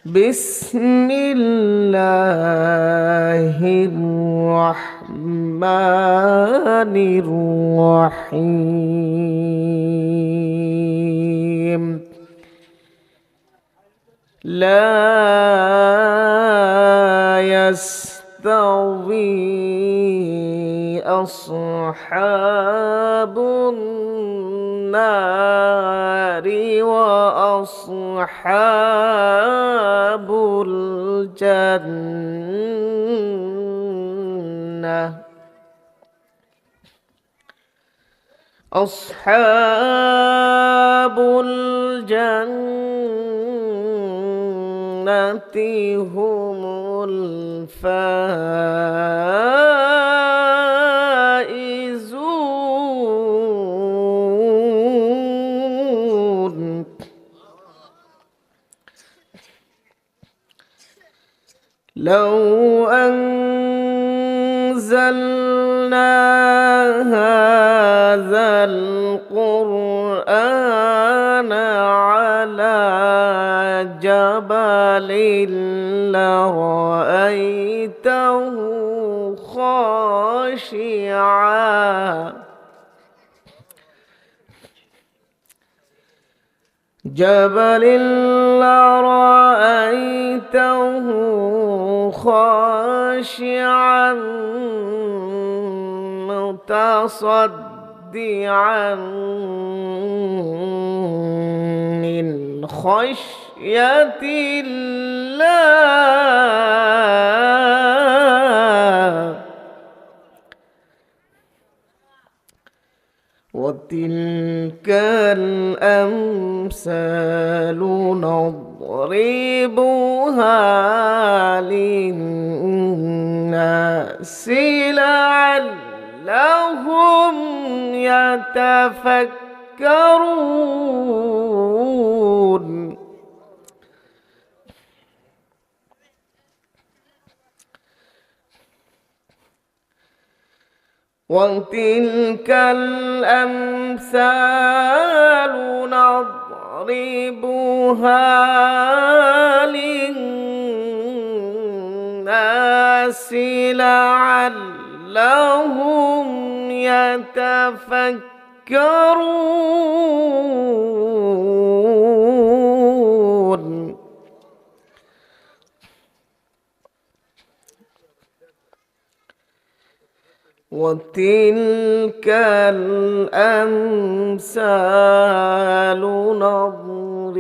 بسم الله الرحمن الرحيم لا يستوي أصحاب النار وأصحاب الجنة أصحاب الجنة هم الفائزون لو أنزلنا هذا القرآن على جبل لرأيته خاشعا خاشعا متصدعا من خشية الله وتلك الأمثال نضربها للناس لعلهم يتفكرون وتلك الأمثال نضربها للناس لعلهم يتفكرون وتلك الأمثال نضربها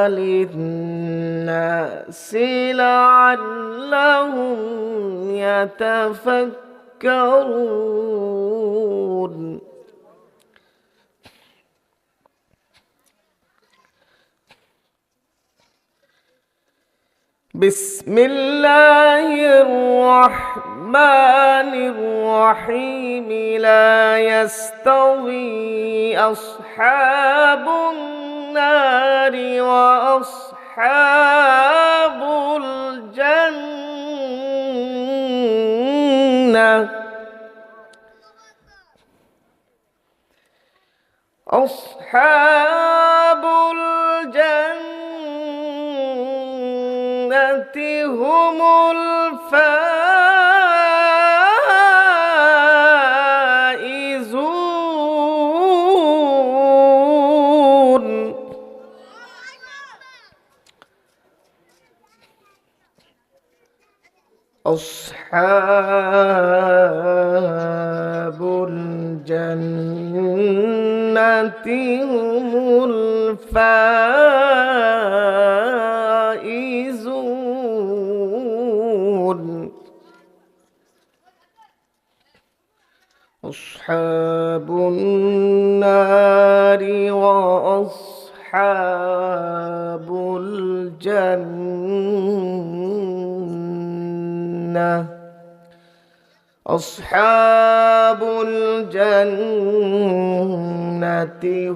للناس لعلهم يتفكرون بسم الله الرحمن الرحيم لا يستوي أصحاب النار وأصحاب الجنة أصحاب الجنة هم الفائزون أصحاب الجنة هم الفائزون أصحاب النار وأصحاب الجنة أصحاب الجنة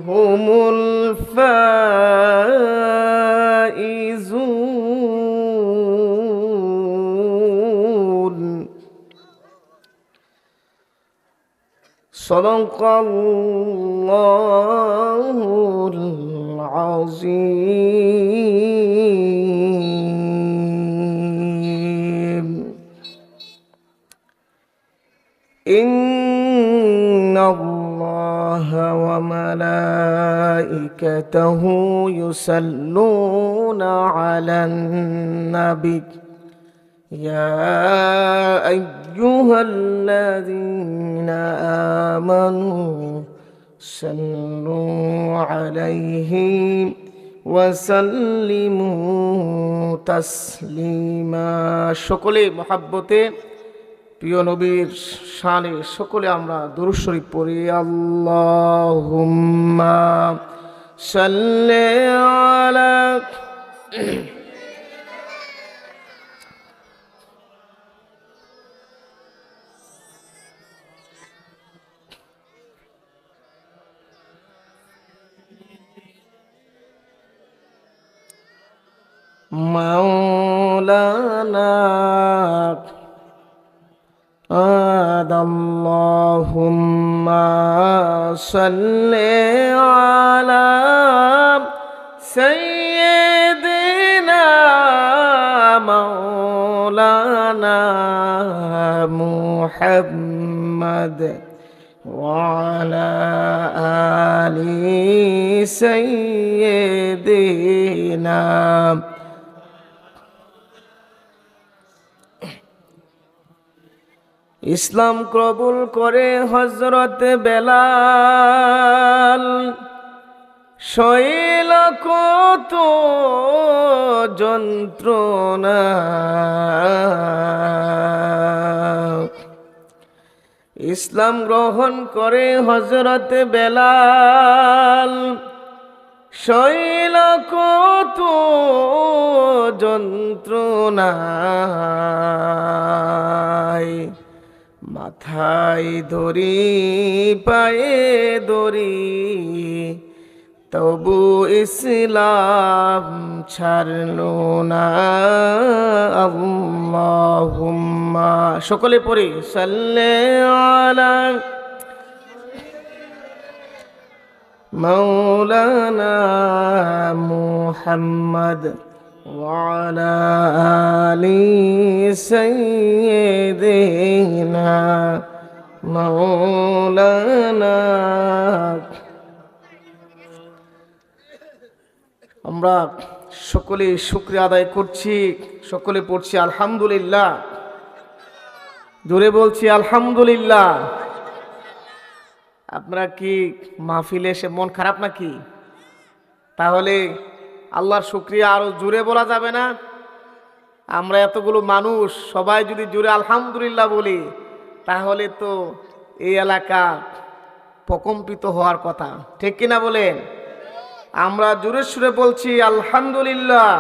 هم الفائزون صدق الله العظيم. إن الله وملائكته يصلون على النبي يا أيها الذين آمنوا صلوا عليه وسلموا تسليما সকলে মহব্বতে প্রিয় নবীর শানে সকলে আমরা দুরূদ শরীফ পড়ি আল্লাহুম্মা সাল্লি আলা মাওলানা আল্লাহুম্মা সাল্লি আলা সাইয়্যিদিনা মাওলানা মুহাম্মদ ওয়া আলা আলি সাইয়্যিদিনা ইসলাম কবুল করে হযরত বেলাল শৈল কত যন্ত্রণা ইসলাম গ্রহণ করে হযরত বেলাল শৈল কত যন্ত্রণা মাথায় দড়ি পায়ে দড়ি তবু ইসলাম ছাড়লো না আল্লাহুম্মা সকলে পড়ি সাল্লি আলা মাওলানা মুহাম্মদ وعلى آل سيدنا مولانا আমরা সকলে শুকরিয়া আদায় করছি সকলে পড়ছি আলহামদুলিল্লাহ জোরে বলছি আলহামদুলিল্লাহ আপনারা কি মাহফিলে এসে মন খারাপ নাকি তাহলে আল্লাহর শুকরিয়া আরো জোরে বলা যাবে না আমরা এতগুলো মানুষ সবাই যদি জোরে আলহামদুলিল্লাহ বলি তাহলে তো এই এলাকা প্রকম্পিত হওয়ার কথা ঠিক কিনা বলেন আমরা জোরে সুরে বলছি আলহামদুলিল্লাহ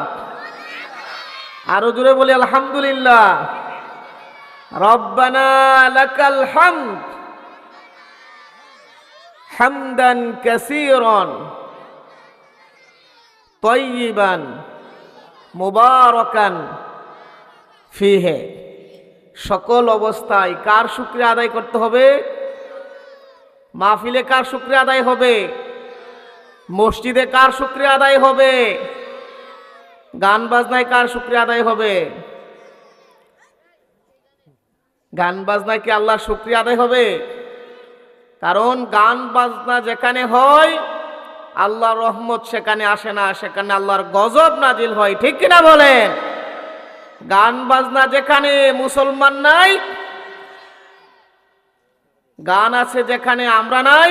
আরো জোরে বলি আলহামদুলিল্লাহ রব্বানা লাকাল হামদ হামদান কাসীরান তয়্যিবান মুবারাকান ফিহে সকল অবস্থায় কার শুকরিয়া আদায় করতে হবে মাহফিলে কার শুকরিয়া আদায় হবে মসজিদে কার শুকরিয়া আদায় হবে গান বাজনায় কার শুকরিয়া আদায় হবে গান বাজনায় কি আল্লাহর শুকরিয়া আদায় হবে কারণ গান বাজনা যেখানে হয় আল্লাহর রহমত সেখানে আসে না সেখানে আল্লাহর গজব নাজিল হয় ঠিক কিনা বলেন গান বাজনা যেখানে মুসলমান নাই গান আছে যেখানে আমরা নাই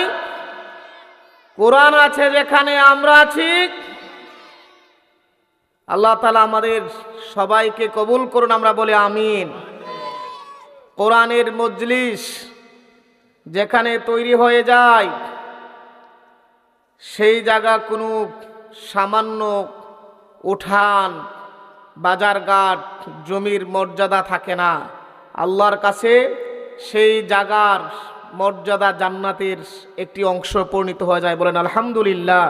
কোরআন আছে যেখানে আমরা আছি আল্লাহ তাআলা আমাদের সবাইকে কবুল করুন আমরা বলি আমিন কোরআনের মজলিস যেখানে তৈরি হয়ে যায় সেই জায়গা কোনো সামান্য উঠান বাজারঘাট জমির মর্যাদা থাকে না আল্লাহর কাছে সেই জায়গার মর্যাদা জান্নাতের একটি অংশ পরিণত হয়ে যায় বলেন আলহামদুলিল্লাহ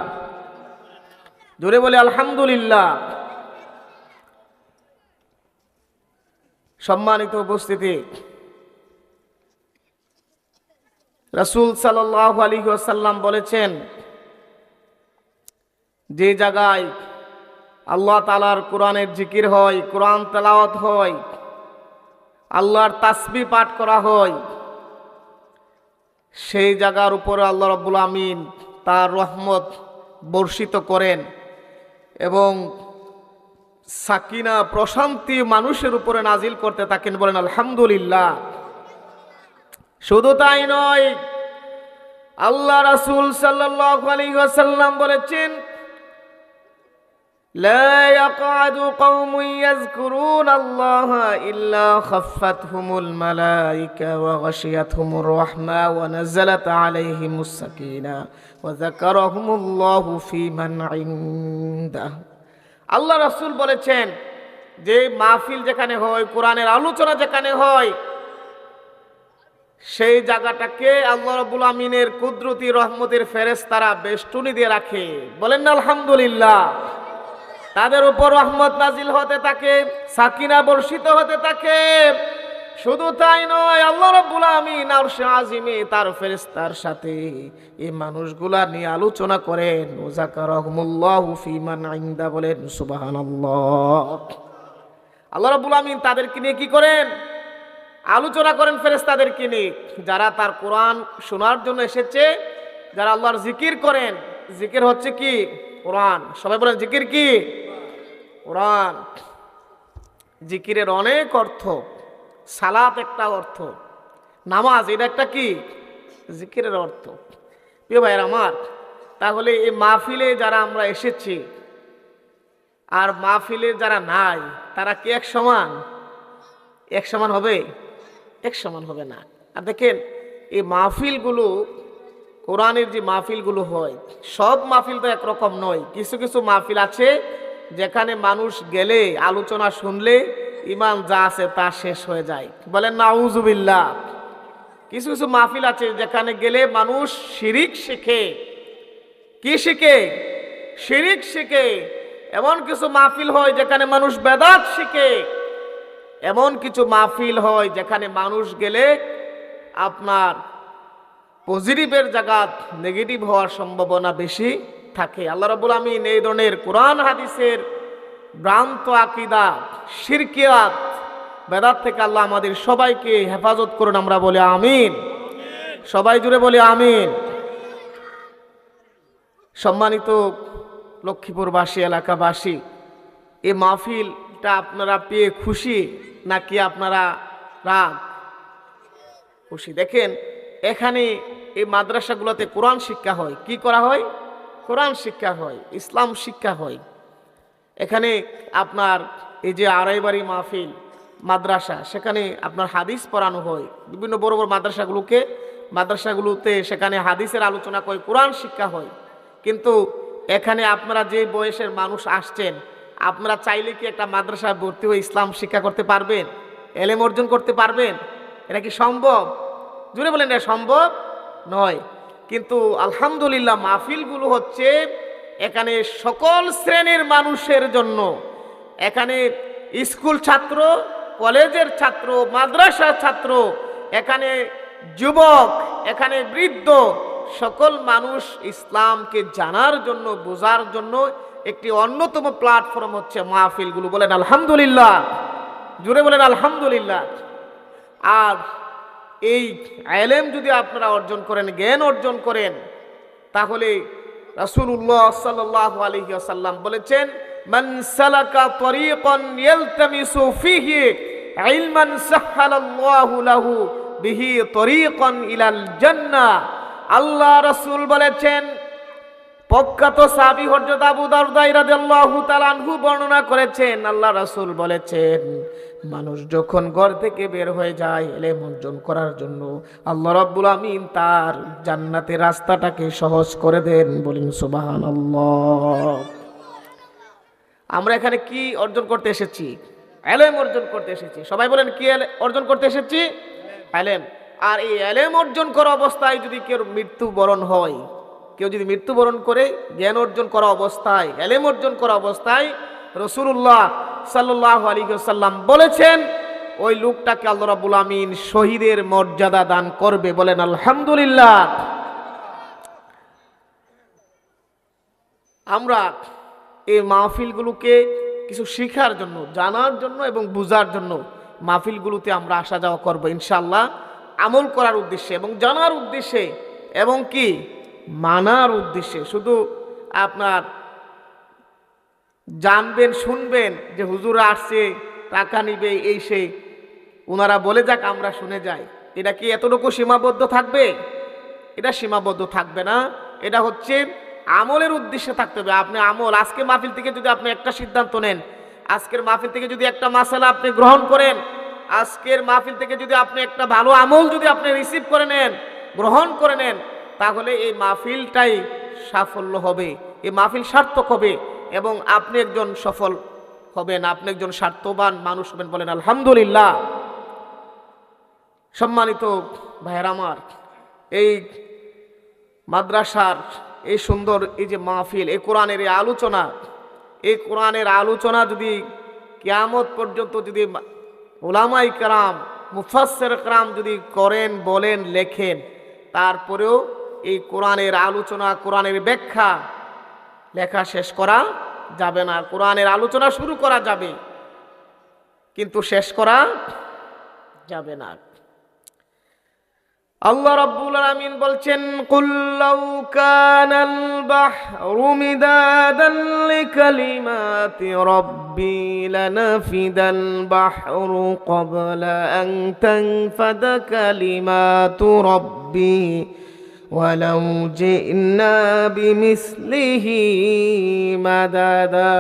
জোরে বলে আলহামদুলিল্লাহ সম্মানিত উপস্থিতি রাসূল সাল্লাল্লাহু আলাইহি ওয়াসাল্লাম বলেছেন যে জায়গায় আল্লাহ তাআলার কোরআনের জিকির হয় কোরআন তেলাওয়াত হয় আল্লাহর তাসবিহ পাঠ করা হয় সেই জায়গার উপরে আল্লাহ রাব্বুল আমিন তার রহমত বর্ষিত করেন এবং সাকিনা প্রশান্তি মানুষের উপরে নাজিল করতে থাকেন। বলেন আলহামদুলিল্লাহ। শুধু তাই নয়, আল্লাহ রাসূল সাল্লাল্লাহু আলাইহি ওয়াসাল্লাম বলেছেন, লা ইয়াকআদু কওমুন ইয়াযকুরুনাল্লাহা ইল্লা খাফফাতহুমুল মালায়েকা ওয়া গাশিয়াতহুমুর রাহমা ওয়া নাযালাত আলাইহিমুস সাকিনা ওয়া যাকারাহুমুল্লাহু ফী মান ইনদাহু। আল্লাহ রাসূল বলেছেন যে মাহফিল যেখানে হয়, কোরআনের আলোচনা যেখানে হয়, সেই জায়গাটাকে আল্লাহ রাব্বুল আমিনের কুদরতি রহমতের ফেরেশতারা বেষ্টনী দিয়ে রাখে। বলেন না আলহামদুলিল্লাহ। তাদের উপর রহমত নাজিল হতে থাকে, সাকিনা বর্ষিত হতে থাকে। শুধু তাই নয়, আল্লাহ রাব্বুল আমিন আরশে আজিমে তার ফেরেশতার সাথে এই মানুষগুলা নিয়ে আলোচনা করেন। যাকারাহুমুল্লাহু ফী মান ইনদা। বলেন সুবহানাল্লাহ। আল্লাহ রাব্বুল আমিন তাদেরকে নিয়ে কি করেন? আলোচনা করেন ফেরেশতাদেরকে নিয়ে, যারা তার কোরআন শোনার জন্য এসেছে, যারা আল্লাহর জিকির করেন। জিকির হচ্ছে কি? কোরআন। সবাই বলেন জিকির কি? কোরআন। জিকিরের অনেক অর্থ। সালাত একটা অর্থ, নামাজ এটা একটা কি? জিকিরের অর্থ। প্রিয় ভাইয়ের আমার, তাহলে এই মাহফিলে যারা আমরা এসেছি আর মাহফিলে যারা নাই, তারা কি এক সমান? এক সমান হবে? এক সমান হবে না। আর দেখেন, এই মাহফিলগুলো, কোরআনের যে মাহফিলগুলো হয়, সব মাহফিল তো একরকম নয়। কিছু কিছু মাহফিল আছে যেখানে মানুষ গেলে, আলোচনা শুনলে ইমান যা আছে তা শেষ হয়ে যায়। বলেন নাউজুবিল্লাহ। কিছু কিছু মাহফিল আছে যেখানে গেলে মানুষ শিরিক শিখে। কি শিখে? শিরিক শিখে। এমন কিছু মাহফিল হয় যেখানে মানুষ বেদাত শিখে। এমন কিছু মাহফিল হয় যেখানে মানুষ গেলে আপনার পজিটিভের জায়গা নেগেটিভ হওয়ার সম্ভাবনা বেশি থাকে। আল্লাহ রাব্বুল আমিন এই ধরনের কোরআন হাদিসের ভ্রান্ত আকীদা, শিরকিয়াত, বেদাত থেকে আল্লাহ আমাদের সবাইকে হেফাজত করুন। আমরা বলি আমিন। সবাই জুড়ে বলি আমিন। সম্মানিত লক্ষ্মীপুরবাসী, এলাকাবাসী, এই মাহফিলটা আপনারা পেয়ে খুশি নাকি আপনারা রাগ? খুশি। দেখেন, এখানে এই মাদ্রাসাগুলোতে কোরআন শিক্ষা হয়। কি করা হয়? কোরআন শিক্ষা হয়, ইসলাম শিক্ষা হয়। এখানে আপনার এই যে আড়াইবাড়ি মাহফিল মাদ্রাসা, সেখানে আপনার হাদিস পড়ানো হয়। বিভিন্ন বড় বড় মাদ্রাসাগুলোতে সেখানে হাদিসের আলোচনা করে, কোরআন শিক্ষা হয়। কিন্তু এখানে আপনারা যে বয়সের মানুষ আসছেন, আপনারা চাইলে কি একটা মাদ্রাসায় ভর্তি হয়ে ইসলাম শিক্ষা করতে পারবেন? এলেম অর্জন করতে পারবেন? এটা কি সম্ভব? জুড়ে বলেন, এটা সম্ভব নয়। কিন্তু আলহামদুলিল্লাহ, মাহফিলগুলো হচ্ছে এখানে সকল শ্রেণীর মানুষের জন্য। এখানে স্কুল ছাত্র, কলেজের ছাত্র, মাদ্রাসার ছাত্র, এখানে যুবক, এখানে বৃদ্ধ, সকল মানুষ ইসলামকে জানার জন্য, বোঝার জন্য একটি অন্যতম প্ল্যাটফর্ম হচ্ছে মাহফিলগুলো। বলেন আলহামদুলিল্লাহ। জুড়ে বলেন আলহামদুলিল্লাহ। আর এই ইলম যদি আপনারা অর্জন করেন, জ্ঞান অর্জন করেন, তাহলে রাসূলুল্লাহ সাল্লাল্লাহু আলাইহি ওয়াসাল্লাম বলেছেন, মান সালাকা তরিকান ইয়ালতামিসু ফিহি ইলমান সাহহালাল্লাহু লাহু বিহি তরিকান ইলাল জান্নাহ। আল্লাহ রাসূল বলেছেন, প্রখ্যাত সাহাবী হযরত আবু দারদা রাদিয়াল্লাহু তাআলা আনহু বর্ণনা করেছেন, আল্লাহ রাসূল বলেছেন, মানুষ যখন ঘর থেকে বের হয়ে যায় ইলম অর্জন করার জন্য, আল্লাহ রাব্বুল আমিন তার জান্নাতের রাস্তাটাকে সহজ করে দেন। বলেন সুবহানাল্লাহ। আমরা এখানে কি অর্জন করতে এসেছি? ইলম অর্জন করতে এসেছি। সবাই বলেন, কি অর্জন করতে এসেছি? ইলম। আর এই ইলম অর্জন করা অবস্থায় যদি কেউ মৃত্যুবরণ হয়, কেউ যদি মৃত্যুবরণ করে, জ্ঞান অর্জন করা অবস্থায়, ইলম অর্জন করা অবস্থায়, রাসূলুল্লাহ সাল্লাল্লাহু আলাইহি ওয়াসাল্লাম বলেছেন, ওই লোকটাকে আল্লাহ রাব্বুল আমিন শহীদের মর্যাদা দান করবে। বলেন আলহামদুলিল্লাহ। আমরা এই মাহফিলগুলোকে কিছু শেখার জন্য, জানার জন্য এবং বোঝার জন্য মাহফিলগুলোতে আমরা আসা যাওয়া করবো ইনশাআল্লাহ। আমল করার উদ্দেশ্যে এবং জানার উদ্দেশ্যে এবং কি মানার উদ্দেশ্যে। শুধু আপনার জানবেন শুনবেন যে হুজুর আসছে টাকা নিবে এই সেই, ওনারা বলে যাক আমরা শুনে যাই, এটা কি এতটুকু সীমাবদ্ধ থাকবে? এটা সীমাবদ্ধ থাকবে না। এটা হচ্ছে আমলের উদ্দেশ্যে থাকতে হবে। আপনি আমল, আজকে মাহফিল থেকে যদি আপনি একটা সিদ্ধান্ত নেন, আজকের মাহফিল থেকে যদি একটা মাসালা আপনি গ্রহণ করেন, আজকের মাহফিল থেকে যদি আপনি একটা ভালো আমল যদি আপনি রিসিভ করে নেন, গ্রহণ করে নেন, তাহলে এই মাহফিলটাই সাফল্য হবে, এই মাহফিল সার্থক হবে এবং আপনি একজন সফল হবেন, আপনি একজন স্বার্থবান মানুষ হবেন। বলেন আলহামদুলিল্লাহ। সম্মানিত ভাইয়ের আমার, এই মাদ্রাসার এই সুন্দর এই যে মাহফিল, এই কোরআনের এই আলোচনা, এই কোরআনের আলোচনা যদি কিয়ামত পর্যন্ত যদি উলামায়ে কেরাম, মুফাসসির কেরাম যদি করেন, বলেন, লেখেন, তারপরেও এই কোরআনের আলোচনা, কোরআনের ব্যাখ্যা লেখা শেষ করা যাবে না। কোরআনের আলোচনা শুরু করা যাবে কিন্তু শেষ করা যাবে না। আল্লাহ রাব্বুল আলামিন বলছেন, কুল লাউ কানাল বাহরু মিদাদান লিকালিমাতি রাব্বি লানাফিদাল বাহরু ক্বাবলা আন তানফাদা কালিমাতু রাব্বি ওয়ালাউ জিনা বিমিসলিহি মাদাদা।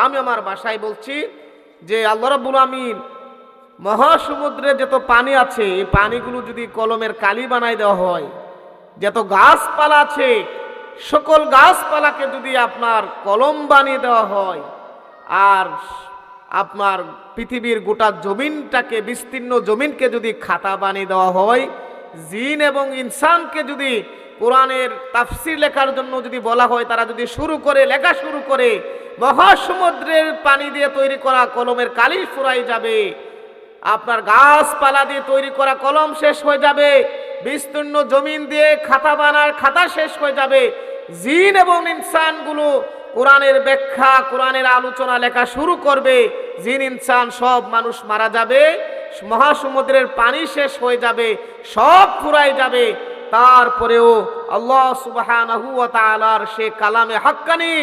আমি আমার ভাষায় বলছি যে আল্লাহ রাব্বুল আলামিন মহাসমুদ্রে যত পানি আছে, এই পানিগুলো যদি কলমের কালি বানাই দেওয়া হয়, যত গাছপালা আছে সকল গাছপালাকে যদি আপনার কলম বানিয়ে দেওয়া হয়, আর আপনার পৃথিবীর গোটা জমিনটাকে, বিস্তীর্ণ জমিনকে যদি খাতা বানিয়ে দেওয়া হয়, জিন এবং ইনসানকে যদি কোরআনের তাফসীর লেখার জন্য যদি বলা হয়, তারা যদি লেখা শুরু করে, মহাসমুদ্রের পানি দিয়ে তৈরি করা কলমের কালি ফুরাই যাবে, আপনার গাছপালা দিয়ে তৈরি করা কলম শেষ হয়ে যাবে, বিস্তীর্ণ জমিন দিয়ে খাতা শেষ হয়ে যাবে। জিন এবং ইনসানগুলো কোরআনের ব্যাখ্যা, কোরআনের আলোচনা লেখা শুরু করবে, জিন ইনসান সব মানুষ মারা যাবে, মহাসমুদ্রের পানি শেষ হয়ে যাবে, সব ফুরাই যাবে। তারপরেও আল্লাহ সুবহানাহু ওয়া তাআলার সে কালামে হাক্কানি,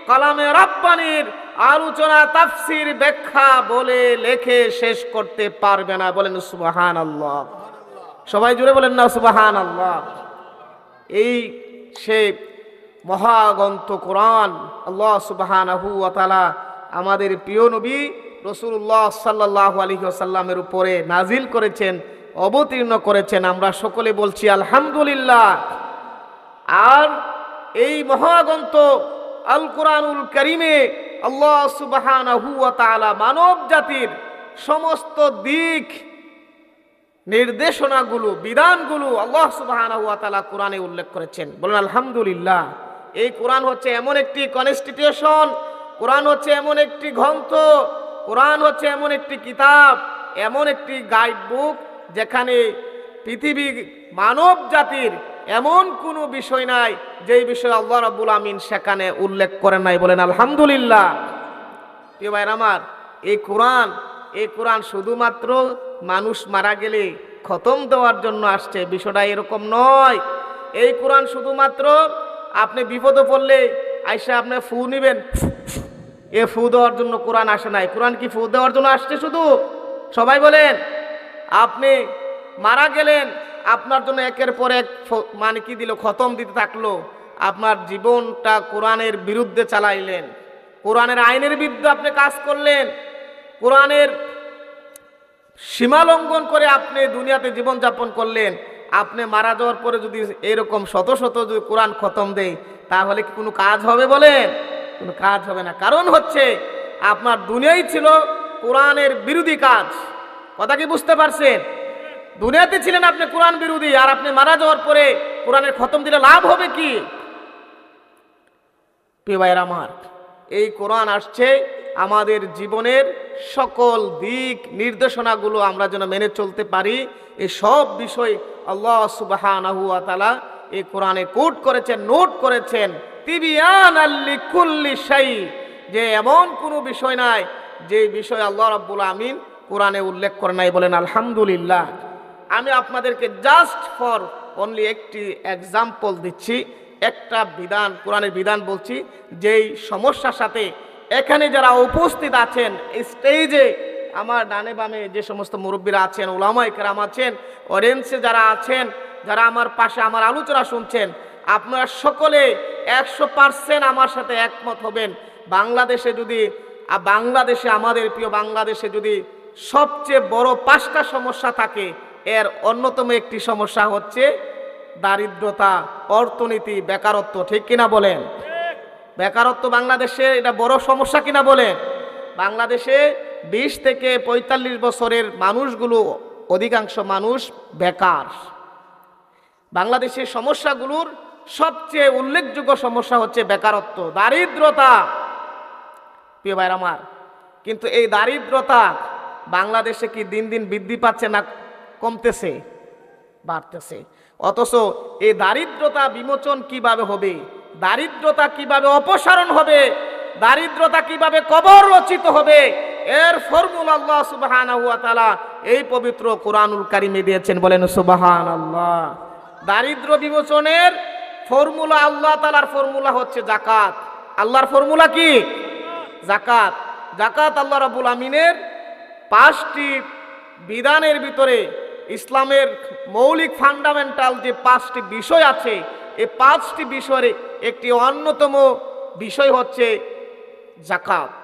কালামে রাব্বানির আলোচনা, তাফসীর, ব্যাখ্যা বলে লেখে শেষ করতে পারবে না। বলেন সুবহানাল্লাহ। সবাই জুড়ে বলেন না সুবহানাল্লাহ। এই সে মহাগ্রন্থ কোরআন আল্লাহ সুবহানাহু ওয়া তাআলা আমাদের প্রিয় নবী রাসূলুল্লাহ সাল্লাল্লাহু আলাইহি ওয়াসাল্লামের উপরে নাজিল করেছেন, অবতীর্ণ করেছেন। আমরা সকলে বলছি আলহামদুলিল্লাহ। আর এই মহাগ্রন্থ আল কোরআনুল কারীমে আল্লাহ সুবহানাহু ওয়া তাআলা মানব জাতির সমস্ত দিক নির্দেশনাগুলো, বিধানগুলো আল্লাহ সুবহানাহু ওয়া তাআলা কোরআনে উল্লেখ করেছেন। বলেন আলহামদুলিল্লাহ। এই কোরআন হচ্ছে এমন একটি কনস্টিটিউশন, কোরআন হচ্ছে এমন একটি গ্রন্থ, কোরআন হচ্ছে এমন একটি কিতাব, এমন একটি গাইড বুক, যেখানে পৃথিবীর মানব জাতির এমন কোনো বিষয় নাই যেই বিষয়ে আল্লাহ রাব্বুল আমিন সেখানে উল্লেখ করেন নাই। বলেন আলহামদুলিল্লাহ। প্রিয় ভাইরা আমার, এই কোরআন শুধুমাত্র মানুষ মারা গেলে খতম দেওয়ার জন্য আসছে, বিষয়টা এরকম নয়। এই কোরআন শুধুমাত্র আপনি বিপদে পড়লে আইসা আপনি ফু নিবেন, এ ফু দেওয়ার জন্য কোরআন আসে নাই। কোরআন কি ফু দেওয়ার জন্য আসছে শুধু? সবাই বলেন। আপনি মারা গেলেন, আপনার জন্য একের পর এক মানে কি দিল, খতম দিতে থাকলো, আপনার জীবনটা কোরআনের বিরুদ্ধে চালাইলেন, কোরআনের আইনের বিরুদ্ধে আপনি কাজ করলেন, কোরআনের সীমা লঙ্ঘন করে আপনি দুনিয়াতে জীবনযাপন করলেন। আপনি মারা যাওয়ার পরে যদি এরকম শত শত যদি কোরআন খতম দেয়, তাহলে কি কোনো কাজ হবে? বলেন, কোনো কাজ হবে না। কারণ হচ্ছে আপনার দুনিয়াই ছিল কোরআনের বিরোধী কাজ। কথা কি বুঝতে পারছেন? দুনিয়াতে ছিলেন আপনি কোরআন বিরোধী, আর আপনি মারা যাওয়ার পরে কোরআনের খতম দিলে লাভ হবে কি? প্রিয় ভাইয়েরা আমার, এই কোরআন আসছে আমাদের জীবনের সকল দিক নির্দেশনাগুলো আমরা যেন মেনে চলতে পারি, এই সব বিষয় আল্লাহ সুবহানাহু ওয়া তাআলা এই কোরআনে কোট করেছেন, নোট করেছেন, তিবিয়ানাল লিকুল্লি শাই, যে এমন কোনো বিষয় নাই যে বিষয় আল্লাহ রাব্বুল আমিন কোরআনে উল্লেখ করে নাই। বলেন আলহামদুলিল্লাহ। আমি আপনাদেরকে জাস্ট ফর অনলি একটি এক্সাম্পল দিচ্ছি, একটা বিধান, কোরআনের বিধান বলছি, যেই সমস্যার সাথে এখানে যারা উপস্থিত আছেন স্টেজে, আমার ডানে বামে যে সমস্ত মুরব্বীরা আছেন, উলামায়ে কেরাম আছেন, অডিয়েন্সে যারা আছেন, যারা আমার পাশে আমার আলোচনা শুনছেন, আপনারা সকলে 100% আমার সাথে একমত হবেন। বাংলাদেশে আমাদের প্রিয় বাংলাদেশে যদি সবচেয়ে বড় 5টা সমস্যা থাকে, এর অন্যতম একটি সমস্যা হচ্ছে দারিদ্রতা, অর্থনীতি, বেকারত্ব। ঠিক কিনা বলেন? বেকারত্ব বাংলাদেশে এটা বড় সমস্যা কিনা বলেন? বাংলাদেশে 20 থেকে 45 বছরের মানুষগুলো, অধিকাংশ মানুষ বেকার। বাংলাদেশের সমস্যাগুলোর সবচেয়ে উল্লেখযোগ্য সমস্যা হচ্ছে বেকারত্ব, দারিদ্রতা, প্রিয় ভাইরা আমার। কিন্তু এই দারিদ্রতা বাংলাদেশে কি দিন দিন বৃদ্ধি পাচ্ছে না কমতেছে? বাড়তেছে। অথচ এই দারিদ্রতা বিমোচন কিভাবে হবে, দারিদ্রতা কিভাবে অপসারণ হবে, দারিদ্রতা কিভাবে কবর রচিত হবে, এর ফর্মুলা আল্লাহ সুবহানাহু ওয়া তাআলা এই পবিত্র কোরআনুল কারীমে দিয়েছেন। বলেন সুবহানাল্লাহ। দারিদ্র বিমোচনের ফর্মুলা, আল্লাহ তাআলার ফর্মুলা হচ্ছে যাকাত। আল্লাহর ফর্মুলা কি? যাকাত। যাকাত আল্লাহ রাব্বুল আমিনের 5টি বিধানের ভিতরে, ইসলামের মৌলিক ফান্ডামেন্টাল যে 5টি বিষয় আছে, এই 5টি বিষয়ের একটি অন্যতম বিষয় হচ্ছে যাকাত।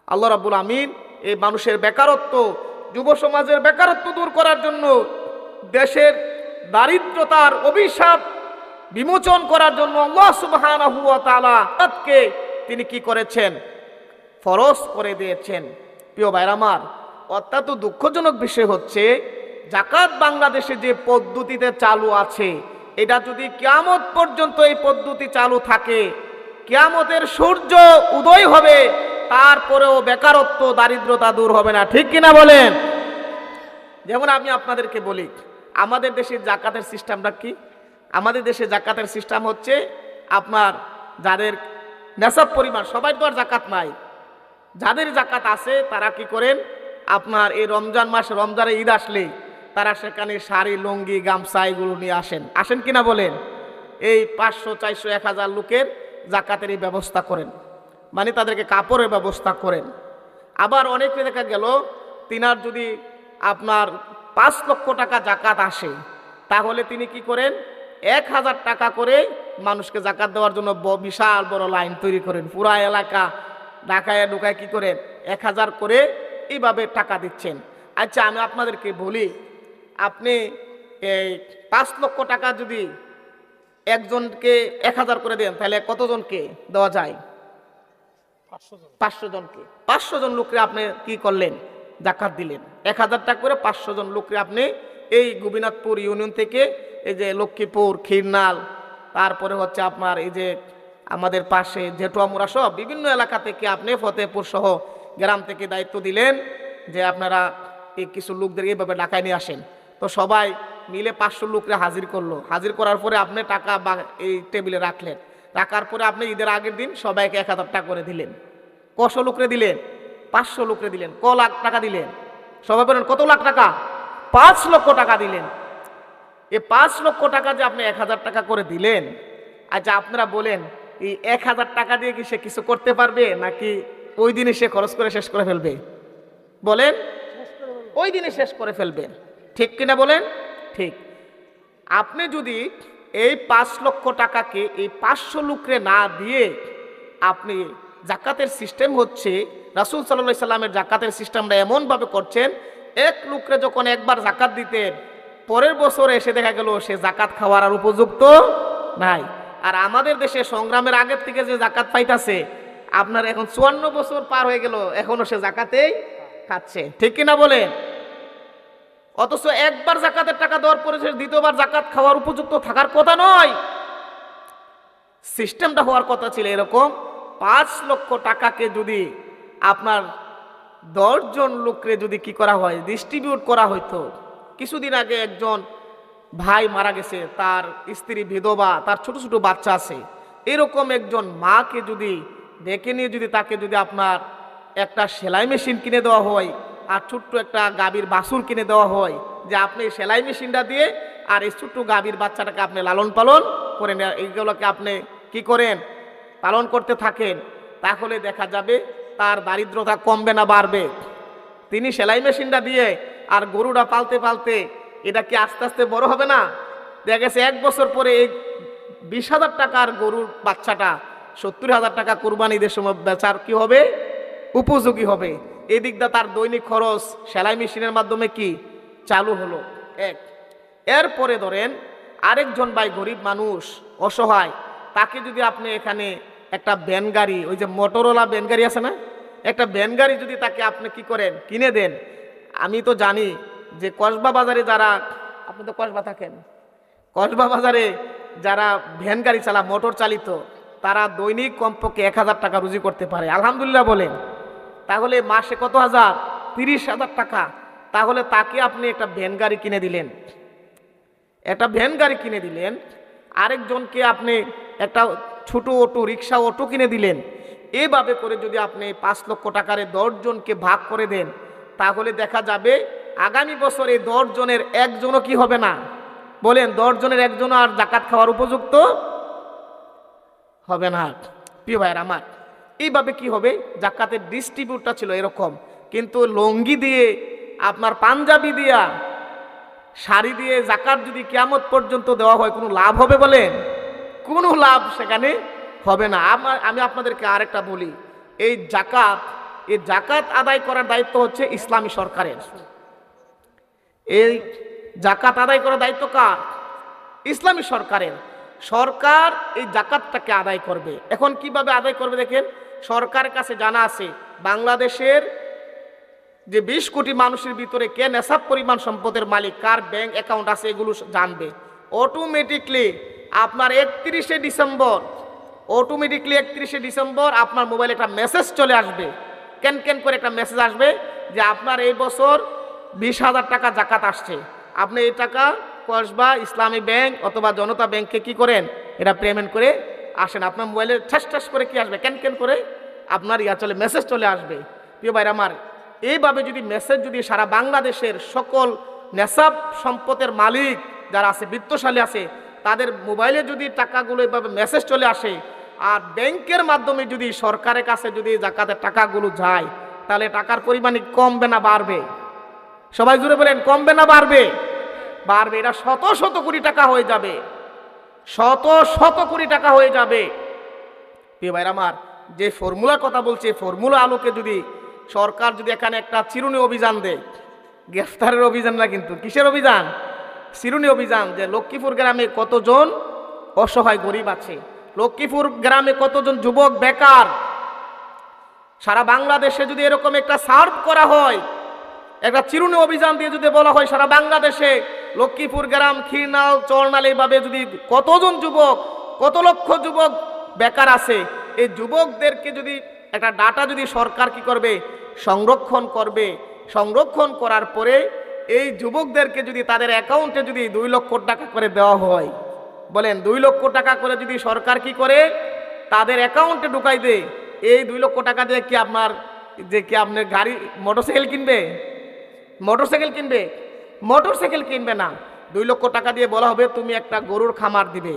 আল্লাহ রাব্বুল আমিন এই মানুষের বেকারত্ব, যুব সমাজের বেকারত্ব দূর করার জন্য, দেশের দারিদ্রতার অভিশাপ বিমোচন করার জন্য আল্লাহ সুবহানাহু ওয়া তাআলা যাকাতকে তিনি কি করেছেন? ফরজ করে দিয়েছেন। প্রিয় ভাইরা আমার, অত্যন্ত দুঃখজনক বিষয় হচ্ছে যাকাত বাংলাদেশে যে পদ্ধতিতে চালু আছে, এটা যদি কিয়ামত পর্যন্ত এই পদ্ধতি চালু থাকে, কিয়ামতের সূর্য উদয় হবে, তারপরেও বেকারত্ব, দারিদ্রতা দূর হবে না। ঠিক কিনা বলেন? যেমন আমি আপনাদেরকে বলি, আমাদের দেশের যাকাতের সিস্টেমটা কি? আমাদের দেশে যাকাতের সিস্টেম হচ্ছে, আপনার যাদের নেশাব পরিমাণ, সবাই তো আর যাকাত নাই, যাদের যাকাত আছে তারা কি করেন, আপনার এই রমজান মাস, রমজানের ঈদ আসলে তারা সেখানে শাড়ি, লুঙ্গি, গামছা এগুলো নিয়ে আসেন কিনা বলেন? এই 500, 400, 1000 লোকের যাকাতের এই ব্যবস্থা করেন, মানে তাদেরকে কাপড়ের ব্যবস্থা করেন। আবার অনেকে দেখা গেল তিনার যদি আপনার 5 লক্ষ টাকা যাকাত আসে, তাহলে তিনি কি করেন, 1000 টাকা করে মানুষকে যাকাত দেওয়ার জন্য বিশাল বড় লাইন তৈরি করেন। পুরা এলাকা ঢাকায় ঢুকায় কি করেন, 1000 করে এইভাবে টাকা দিচ্ছেন। আচ্ছা, আমি আপনাদেরকে বলি, আপনি এই 5 লক্ষ টাকা যদি একজনকে 1000 করে দেন, তাহলে কতজনকে দেওয়া যায়? 500 জনকে। 500 জন লোকরে আপনি কি করলেন? যাকাত দিলেন। 1000 টাকা করে 500 জন লোকরে আপনি এই গোবিনাথপুর ইউনিয়ন থেকে, এই যে লক্ষ্মীপুর, খিরনাল, তারপরে হচ্ছে আপনার এই যে আমাদের পাশে জেঠুয়ামুড়া সহ বিভিন্ন এলাকা থেকে আপনি ফতেহপুর সহ গ্রাম থেকে দায়িত্ব দিলেন যে আপনারা এই কিছু লোকদের এইভাবে ঢাকায় নিয়ে আসেন। তো সবাই মিলে 500 লোকরে হাজির করলো। হাজির করার পরে আপনি টাকা এই টেবিলে রাখলেন। রাখার পরে আপনি ঈদের আগের দিন সবাইকে 1000 টাকা করে দিলেন। কশো লোকরে দিলেন? 500 লোকরে দিলেন। ক লাখ টাকা দিলেন? সবাই বলেন কত লাখ টাকা? 5 লক্ষ টাকা দিলেন। এই 5 লক্ষ টাকা যে আপনি 1000 টাকা করে দিলেন, আচ্ছা আপনারা বলেন, এই 1000 টাকা দিয়ে কি সে কিছু করতে পারবে, নাকি ওই দিনে সে খরচ করে শেষ করে ফেলবে? বলেন, ওই দিনে শেষ করে ফেলবে। ঠিক কিনা বলেন? ঠিক। আপনি যদি এই 5 লক্ষ টাকাকে এই 500 লোকরে না দিয়ে আপনি যাকাতের সিস্টেম হচ্ছে, রাসূল সাল্লাল্লাহু আলাইহি সাল্লামের যাকাতের সিস্টেমটা এমনভাবে করছেন, এক লোকরে যখন একবার যাকাত দিতেন, পরের বছরে এসে দেখা গেল সে যাকাত খাওয়ার আর উপযুক্ত নাই। আর আমাদের দেশে সংগ্রামের আগের থেকে যে যাকাত পাইতাছে, আপনার এখন 54 বছর পার হয়ে গেল, এখনো সে যাকাতেই খাচ্ছে। ঠিক কিনা বলেন? অথচ একবার যাকাতের টাকা দেওয়ার পরে সে দ্বিতীয়বার যাকাত খাওয়ার উপযুক্ত থাকার কথা নয়। সিস্টেমটা হওয়ার কথা ছিল এরকম, 5 লক্ষ টাকাকে যদি আপনার 10 জন লোকরে যদি কি করা হয়, ডিস্ট্রিবিউট করা হইতো। কিছুদিন আগে একজন ভাই মারা গেছে, তার স্ত্রী বিধবা, তার ছোট ছোট বাচ্চা আছে, এরকম একজন মাকে যদি ডেকে নিয়ে যদি তাকে যদি আপনার একটা সেলাই মেশিন কিনে দেওয়া হয়, আর ছোট্ট একটা গাভীর বাছুর কিনে দেওয়া হয়, যে আপনি সেলাই মেশিনটা দিয়ে আর এই ছোট্ট গাভীর বাচ্চাটাকে আপনি লালন পালন করেন, এইগুলোকে আপনি কি করেন, পালন করতে থাকেন, তাহলে দেখা যাবে তার দারিদ্রতা কমবে না বাড়বে। তিনি সেলাই মেশিনটা দিয়ে আর গরুটা পালতে পালতে এটা কি আস্তে আস্তে বড় হবে না? দেখা গেছে 1 বছর পরে এই 20,000 টাকার গরুর বাচ্চাটা 70,000 টাকা কুরবানি ঈদের সময় বেচার কি হবে, উপযোগী হবে। এই দিকটা তার দৈনিক খরচ সেলাই মেশিনের মাধ্যমে কি চালু হলো। এরপরে ধরেন আরেকজন ভাই গরিব মানুষ অসহায়, তাকে যদি আপনি এখানে একটা ভ্যান গাড়ি, ওই যে মোটরওয়ালা ভ্যান গাড়ি আছে না, একটা ভ্যান গাড়ি যদি তাকে আপনি কি করেন, কিনে দেন। আমি তো জানি যে কসবা বাজারে যারা, আপনি তো কসবা থাকেন, কসবা বাজারে যারা ভ্যান গাড়ি চালা মোটর চালিত, তারা দৈনিক কমপক্ষে 1,000 টাকা রুজি করতে পারে, আলহামদুলিল্লাহ বলেন। তাহলে মাসে কত হাজার, 30,000 টাকা। তাহলে তাকে আপনি একটা ভ্যান গাড়ি কিনে দিলেন, একটা ভ্যান গাড়ি কিনে দিলেন। আরেকজনকে আপনি একটা ছোট অটো, রিক্সা অটো কিনে দিলেন। এভাবে করে যদি আপনি 5 লক্ষ টাকার 10 জনকে ভাগ করে দেন, তাহলে দেখা যাবে আগামী বছর এই 10 জনের একজনও কি হবে না, বলেন 10 জনের একজনও আর জাকাত খাওয়ার উপযুক্ত হবে না। প্রিয় ভাইয়ের আমার, এইভাবে কি হবে, জাকাতের ডিস্ট্রিবিউটটা ছিল এরকম। কিন্তু লঙ্গি দিয়ে, আপনার পাঞ্জাবি দিয়া, শাড়ি দিয়ে জাকাত যদি কিয়ামত পর্যন্ত দেওয়া হয়, কোনো লাভ হবে বলেন? কোনো লাভ সেখানে হবে না। আমি আপনাদেরকে আরেকটা বলি, এই জাকাত আদায় করার দায়িত্ব হচ্ছে ইসলামী সরকারের। এই জাকাত আদায় করার দায়িত্ব কার? ইসলামী সরকারের। সরকার এই জাকাতটাকে আদায় করবে। এখন কিভাবে আদায় করবে দেখেন, সরকারের কাছে জানা আছে বাংলাদেশের যে 20 কোটি মানুষের ভিতরে কে নেশাব পরিমাণ সম্পদের মালিক, কার ব্যাংক অ্যাকাউন্ট আছে, এগুলো জানবে। অটোমেটিকলি আপনার 31শে ডিসেম্বর আপনার মোবাইলে একটা মেসেজ চলে আসবে, কেন করে একটা মেসেজ আসবে যে আপনার এই বছর 20,000 টাকা জাকাত আসছে, আপনি এই টাকা কসবা ইসলামী ব্যাংক অথবা জনতা ব্যাংকে কি করেন, এটা পেমেন্ট করে আসেন। আপনার মোবাইলে ঠাস করে কি আসবে, কেন করে আপনার মেসেজ চলে আসবে। প্রিয় ভাইরা আমার, এইভাবে যদি মেসেজ যদি সারা বাংলাদেশের সকল নেশাব সম্পদের মালিক যারা আছে, বিত্তশালী আছে, তাদের মোবাইলে যদি টাকাগুলো এইভাবে মেসেজ চলে আসে, আর ব্যাংকের মাধ্যমে যদি সরকারের কাছে যদি জাকাতের টাকাগুলো যায়, তাহলে টাকার পরিমাণ কমবে না বাড়বে? সবাই জুড়ে বলেন, কমবে না বাড়বে? বাড়বে। এটা শত কোটি টাকা হয়ে যাবে, শত কোটি টাকা হয়ে যাবে। প্রিয় ভাইরা আমার, যে ফর্মুলার কথা বলছে, ফর্মুলা আলোকে যদি সরকার যদি এখানে একটা চিরুনি অভিযান দেয়, গ্রেফতারের অভিযান না কিন্তু, কিসের অভিযান? চিরুনি অভিযান। যে লক্ষ্মীপুর গ্রামে কতজন অসহায় গরিব আছে, লক্ষ্মীপুর গ্রামে কতজন যুবক বেকার, সারা বাংলাদেশে যদি এরকম একটা সার্ভ করা হয়, একটা চিরুনি অভিযান দিয়ে যদি বলা হয় সারা বাংলাদেশে লক্ষ্মীপুর গ্রাম, খিরনাল, চরনাল, এইভাবে যদি কতজন যুবক, কত লক্ষ যুবক বেকার আছে, এই যুবকদেরকে যদি একটা ডাটা যদি সরকার কি করবে, সংরক্ষণ করবে, সংরক্ষণ করার পরে এই যুবকদেরকে যদি তাদের অ্যাকাউন্টে যদি 2 লক্ষ টাকা করে দেওয়া হয়, বলেন 2 লক্ষ টাকা করে যদি সরকার কি করে তাদের অ্যাকাউন্টে ঢুকাই দেয়, এই 2 লক্ষ টাকা দিয়ে কি আপনার গাড়ি, মোটরসাইকেল কিনবে? মোটরসাইকেল কিনবে না। 2 লক্ষ টাকা দিয়ে বলা হবে তুমি একটা গরুর খামার দিবে,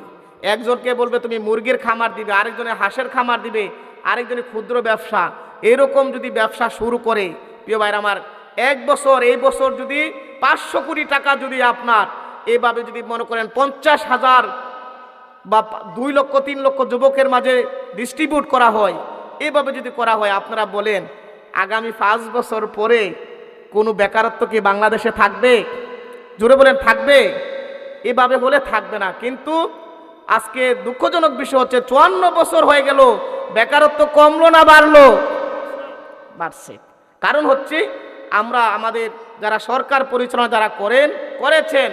একজনকে বলবে তুমি মুরগির খামার দিবে, আরেকজনে হাঁসের খামার দিবে, আরেকজনে ক্ষুদ্র ব্যবসা। এরকম যদি ব্যবসা শুরু করে, প্রিয় ভাইরা আমার, এই বছর যদি 500 কোটি টাকা যদি আপনার এইভাবে যদি মনে করেন 50,000 বা 2 লক্ষ 3 লক্ষ যুবকের মাঝে ডিস্ট্রিবিউট করা হয়, এইভাবে যদি করা হয়, আপনারা বলেন আগামী 5 বছর পরে কোনো বেকারত্ব কি বাংলাদেশে থাকবে? জোরে বলেন, থাকবে? এভাবে হলে থাকবে না। কিন্তু আজকে দুঃখজনক বিষয় হচ্ছে 54 বছর হয়ে গেল, বেকারত্ব কমলো না বাড়লো? বাড়ছে। কারণ হচ্ছে আমরা আমাদের যারা সরকার পরিচালনা যারা করেছেন,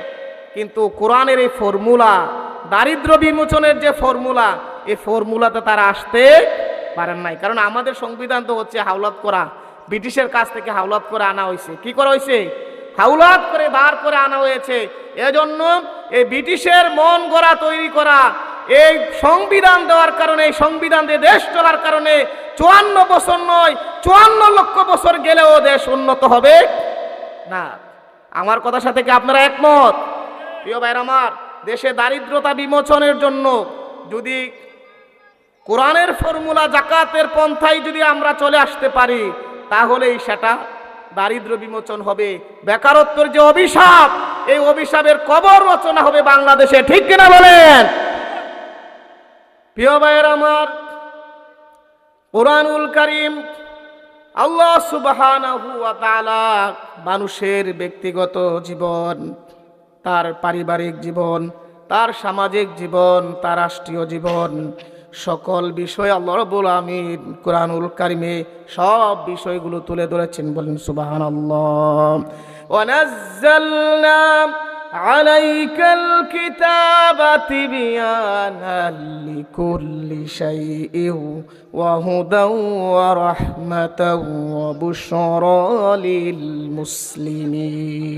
কিন্তু কোরআনের এই ফর্মুলা, দারিদ্র বিমোচনের যে ফর্মুলা, এই ফর্মুলাতে তারা আসতে পারেন নাই। কারণ আমাদের সংবিধান তো হচ্ছে হাওলাত করা, ব্রিটিশের কাছ থেকে হাওলাত করে আনা হয়েছে। কি করা হয়েছে? হাওলাত করে বার করে আনা হয়েছে। এজন্য এই ব্রিটিশের মন গড়া তৈরি করা এই সংবিধান দেওয়ার কারণে, এই সংবিধান দিয়ে দেশ চলার কারণে 54 বছর নয়, 54 লক্ষ বছর গেলেও দেশ উন্নত হবে না। আমার কথার সাথে কি আপনারা একমত? প্রিয় ভাইরা আমার, দেশে দারিদ্রতা বিমোচনের জন্য যদি কোরআনের ফর্মুলা জাকাতের পন্থায় যদি আমরা চলে আসতে পারি, তাহলেই সেটা দারিদ্র বিমোচন হবে। বেকারত্বের যে অভিশাপ, এই অভিশাপের কবর রচনা হবে বাংলাদেশে, ঠিক কিনা বলেন? প্রিয় ভাইয়েরা আমার, কোরআনুল কারীম আল্লাহ সুবহানাহু ওয়া তাআলা মানুষের ব্যক্তিগত জীবন, তার পারিবারিক জীবন, তার সামাজিক জীবন, তার রাষ্ট্রীয় জীবন, সকল বিষয় আল্লাহ রাব্বুল আমিন কোরআনুল কারীমে সব বিষয়গুলো তুলে ধরেছেন। বলেন সুবহানাল্লাহ। ওয়া নাযালনা আলাইকাল কিতাবা তিবয়ানাল লিকুল্লি শাইইন ওয়া হুদাও ওয়া রাহমাতাও ওয়া বুশরা লিল মুসলিমিন।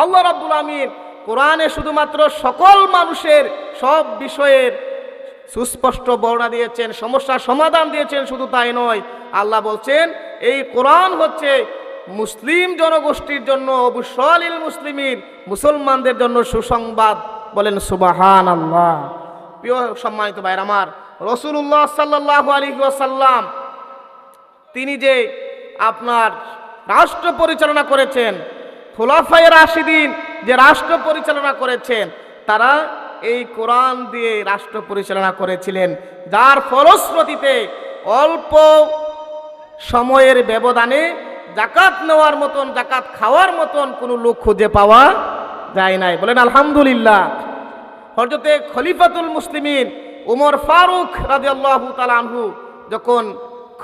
আল্লাহ রাব্বুল আমিন কোরআনে শুধুমাত্র সকল মানুষের সব বিষয়ের সুস্পষ্ট বর্ণনা দিয়েছেন, সমস্যার সমাধান দিয়েছেন। শুধু তাই নয়, আল্লাহ বলছেন এই কোরআন হচ্ছে মুসলিম জনগোষ্ঠীর জন্য, বুশরালিল মুসলিমিন, মুসলমানদের জন্য সুসংবাদ। বলেন সুবহানাল্লাহ। প্রিয় সম্মানিত ভাইরা আমার, রাসূলুল্লাহ সাল্লাল্লাহু আলাইহি ওয়াসাল্লাম তিনি যে আপনার রাষ্ট্র পরিচালনা করেছেন, খুলাফায়ে রাশিদিন যে রাষ্ট্র পরিচালনা করেছেন, তারা এই কোরআন দিয়ে রাষ্ট্র পরিচালনা করেছিলেন, যার ফলশ্রুতিতে অল্প সময়ের ব্যবধানে জাকাত নেওয়ার মতন, জাকাত খাওয়ার মতন কোনো লোক খুঁজে পাওয়া যায় নাই। বলেন আলহামদুলিল্লাহ। হযরতে খলিফাতুল মুসলিমিন উমর ফারুক রাদিয়াল্লাহু তাআলা আনহু যখন